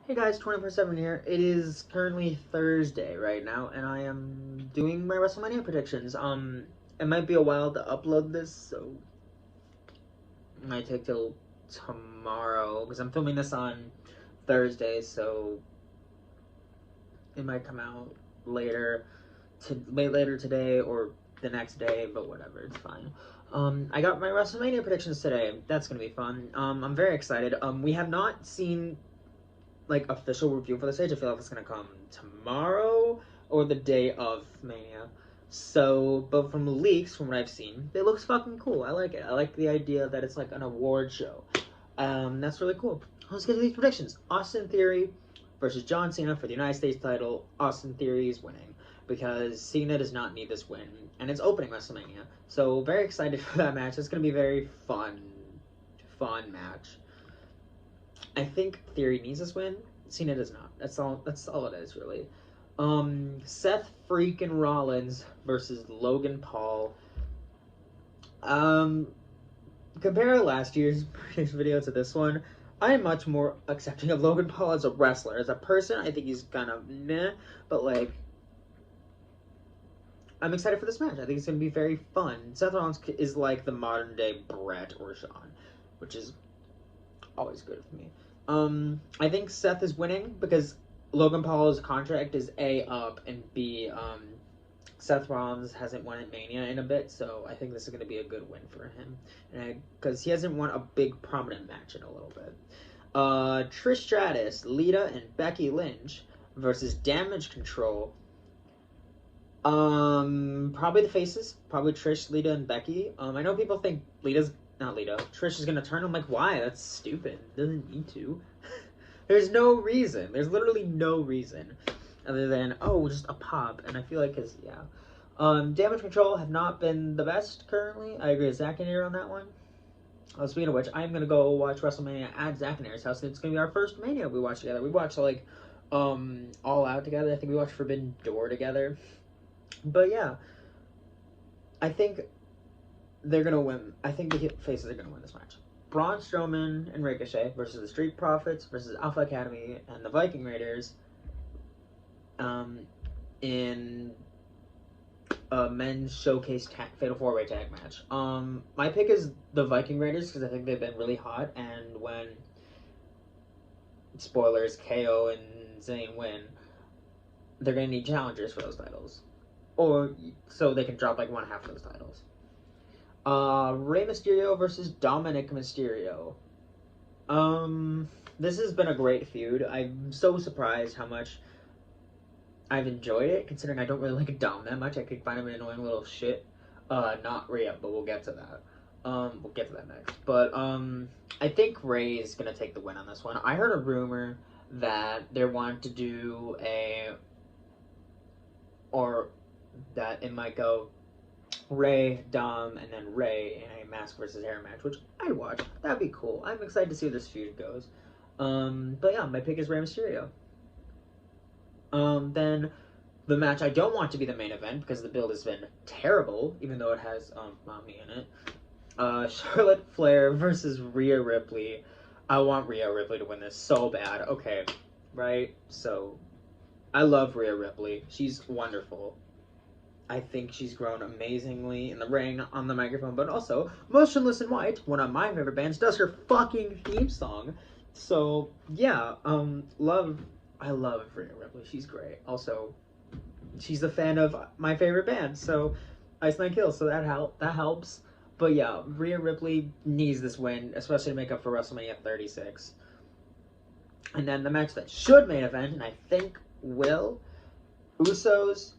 Hey guys, 24/7 here. It is currently Thursday right now, and I am doing my WrestleMania predictions. It might be a while to upload this, so it might take till tomorrow because I'm filming this on Thursday, so it might come out later, later today or the next day, but whatever, it's fine. I got my WrestleMania predictions today. That's gonna be fun. I'm very excited. We have not seen like official review for the stage. I feel like it's gonna come tomorrow or the day of Mania. So, but from the leaks, from what I've seen, it looks fucking cool. I like it. I like the idea that it's like an award show. That's really cool. Let's get to these predictions. Austin Theory versus John Cena for the United States title. Austin Theory is winning because Cena does not need this win, and it's opening WrestleMania. So very excited for that match. It's gonna be very fun match. I think Theory needs this win. Cena does not. That's all. That's all it is, really. Seth freaking Rollins versus Logan Paul. Um, compare last year's video to this one. I am much more accepting of Logan Paul as a wrestler. As a person, I think he's kind of meh, but like, I'm excited for this match. I think it's gonna be very fun. Seth Rollins is like the modern day Brett or Sean, which is always good for me. I think Seth is winning because Logan Paul's contract is A, up, and B, Seth Rollins hasn't won at Mania in a bit, so I think this is going to be a good win for him. Because he hasn't won a big prominent match in a little bit. Trish Stratus, Lita, and Becky Lynch versus Damage Control. Probably the faces. Probably Trish, Lita, and Becky. I know people think not Lita. Trish is gonna turn. I'm like, why? That's stupid. Doesn't need to. There's no reason. There's literally no reason, other than just a pop. And I feel like Damage Control have not been the best currently. I agree with Zack and Air on that one. Speaking of which, I'm gonna go watch WrestleMania at Zack and Air's house. And it's gonna be our first Mania we watch together. We watched All Out together. I think we watched Forbidden Door together. But yeah, I think they're gonna win. I think the faces are gonna win this match. Braun Strowman and Ricochet versus the Street Profits versus Alpha Academy and the Viking Raiders. In a men's showcase Fatal 4-Way tag match. My pick is the Viking Raiders because I think they've been really hot, and when spoilers KO and Zayn win, they're gonna need challengers for those titles, or so they can drop like one half of those titles. Rey Mysterio versus Dominic Mysterio. This has been a great feud. I'm so surprised how much I've enjoyed it, considering I don't really like Dom that much. I could find him an annoying little shit. Not Rhea, but we'll get to that. We'll get to that next. But, I think Rey is gonna take the win on this one. I heard a rumor that they want to do or that it might go Rey, Dom, and then Rey in a mask versus hair match, which I'd watch. That'd be cool. I'm excited to see where this feud goes. But yeah, my pick is Rey Mysterio. Then the match I don't want to be the main event because the build has been terrible, even though it has Mommy in it. Charlotte Flair versus Rhea Ripley. I want Rhea Ripley to win this so bad. Okay, right? So, I love Rhea Ripley. She's wonderful. I think she's grown amazingly in the ring, on the microphone, but also Motionless in White, one of my favorite bands, does her fucking theme song. So yeah, I love Rhea Ripley. She's great. Also, she's a fan of my favorite band, so Ice Nine Kills. So that helps. But yeah, Rhea Ripley needs this win, especially to make up for WrestleMania 36. And then the match that should main event, and I think will, Usos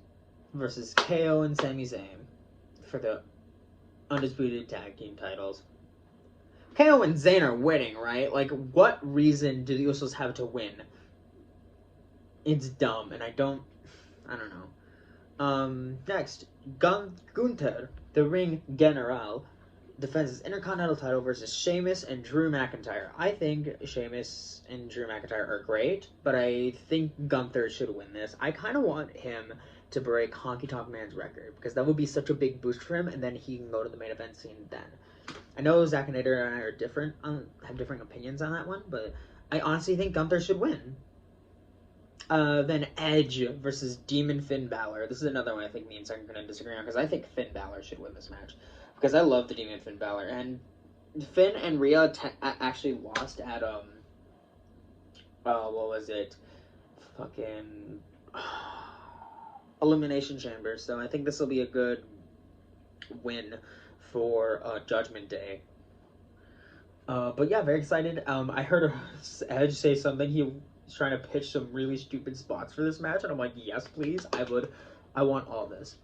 versus KO and Sami Zayn for the undisputed tag team titles. KO and Zayn are winning, right? Like, what reason do the Usos have to win? It's dumb, and I don't know. Next, Gunther, the Ring General, defends his Intercontinental title versus Sheamus and Drew McIntyre. I think Sheamus and Drew McIntyre are great, but I think Gunther should win this. I kind of want him to break Honky Tonk Man's record because that would be such a big boost for him, and then he can go to the main event scene then. I know Zack and Nader and I are different, have different opinions on that one, but I honestly think Gunther should win. Then Edge versus Demon Finn Balor. This is another one I think me and Zach are going to disagree on, because I think Finn Balor should win this match. Because I love the Demon Finn Balor. And Finn and Rhea actually lost at, what was it? Fucking Elimination Chamber. So I think this will be a good win for Judgment Day. But yeah, very excited. I heard Edge say something. He was trying to pitch some really stupid spots for this match, and I'm like, yes, please. I want all this.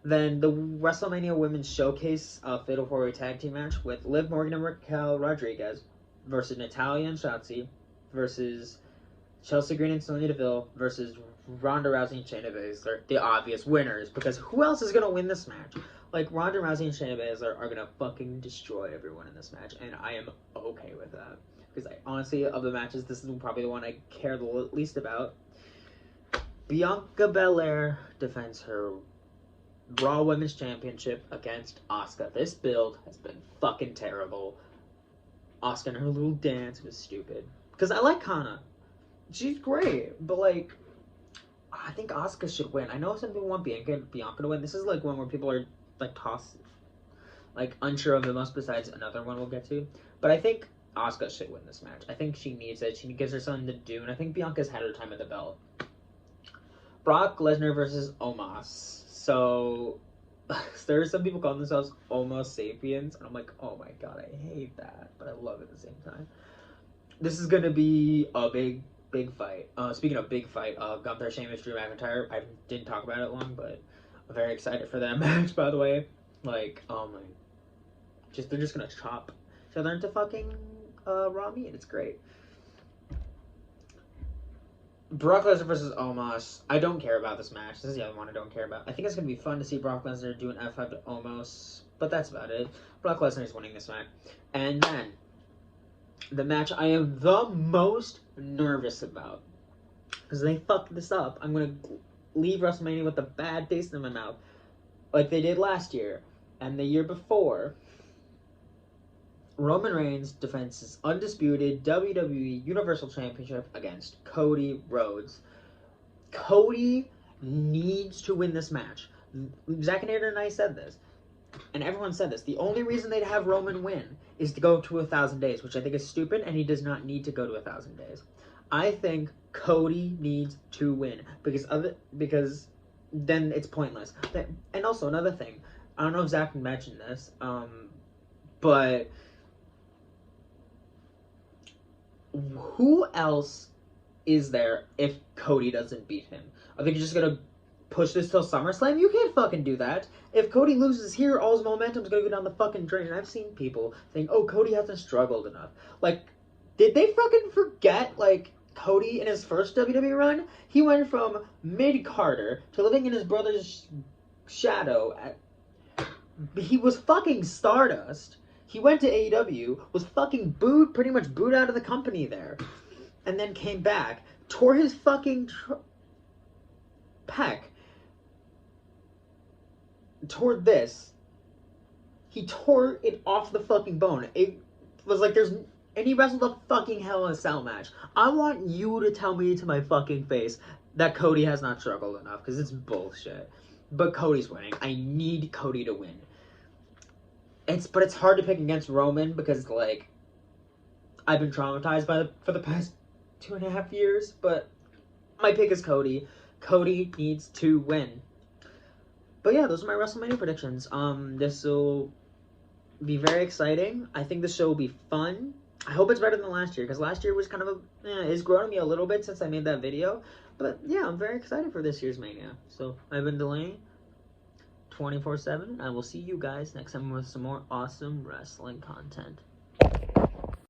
Then the WrestleMania Women's Showcase Fatal 4-Way Tag Team match with Liv Morgan and Raquel Rodriguez versus Natalya and Shotzi versus Chelsea Green and Sonya Deville versus Ronda Rousey and Shayna Baszler, the obvious winners, because who else is going to win this match? Like, Ronda Rousey and Shayna Baszler are going to fucking destroy everyone in this match, and I am okay with that. Because honestly, of the matches, this is probably the one I care the least about. Bianca Belair defends her Raw Women's Championship against Asuka. This build has been fucking terrible. Asuka and her little dance was stupid. Because I like Kana. She's great, but like, I think Asuka should win. I know some people want Bianca to win. This is like one where people are like tossed, like unsure of the most, besides another one we'll get to. But I think Asuka should win this match. I think she needs it. She gives her something to do, and I think Bianca's had her time at the belt. Brock Lesnar versus Omos. So there are some people calling themselves Omos Sapiens, and I'm like, oh my god, I hate that, but I love it at the same time. This is gonna be a big fight. Speaking of big fight, Gunther, Sheamus, Drew McIntyre. I didn't talk about it long, but I'm very excited for that match, by the way. Like, they're just gonna chop each other into fucking raw meat. It's great. Brock Lesnar versus Omos. I don't care about this match. This is the other one I don't care about. I think it's gonna be fun to see Brock Lesnar do an F5 to Omos, but that's about it. Brock Lesnar is winning this match. And then the match I am the most nervous about, because they fucked this up. I'm going to leave WrestleMania with a bad taste in my mouth, like they did last year and the year before. Roman Reigns defends his undisputed WWE Universal Championship against Cody Rhodes. Cody needs to win this match. Zack and Aaron and I said this, and everyone said this. The only reason they'd have Roman win is to go to 1,000 days, which I think is stupid, and he does not need to go to 1,000 days. I think Cody needs to win because then it's pointless. And also another thing, I don't know if Zach mentioned this, but who else is there if Cody doesn't beat him? Are they just gonna push this till SummerSlam? You can't fucking do that. If Cody loses here, all his momentum's gonna go down the fucking drain. And I've seen people saying, oh, Cody hasn't struggled enough. Like, did they fucking forget, like, Cody in his first WWE run? He went from mid-Carter to living in his brother's shadow. He was fucking Stardust. He went to AEW, was fucking pretty much booed out of the company there. And then came back, tore his fucking pec. Toward this, he tore it off the fucking bone. It was like and he wrestled a fucking Hell in a Cell match. I want you to tell me to my fucking face that Cody has not struggled enough, because it's bullshit. But Cody's winning. I need Cody to win. But it's hard to pick against Roman, because like, I've been traumatized for the past 2.5 years, but my pick is Cody. Cody needs to win. But yeah, those are my WrestleMania predictions. This will be very exciting. I think this show will be fun. I hope it's better than last year, because last year was kind of it's grown on me a little bit since I made that video. But yeah, I'm very excited for this year's Mania. So I've been delaying 24/7. I will see you guys next time with some more awesome wrestling content.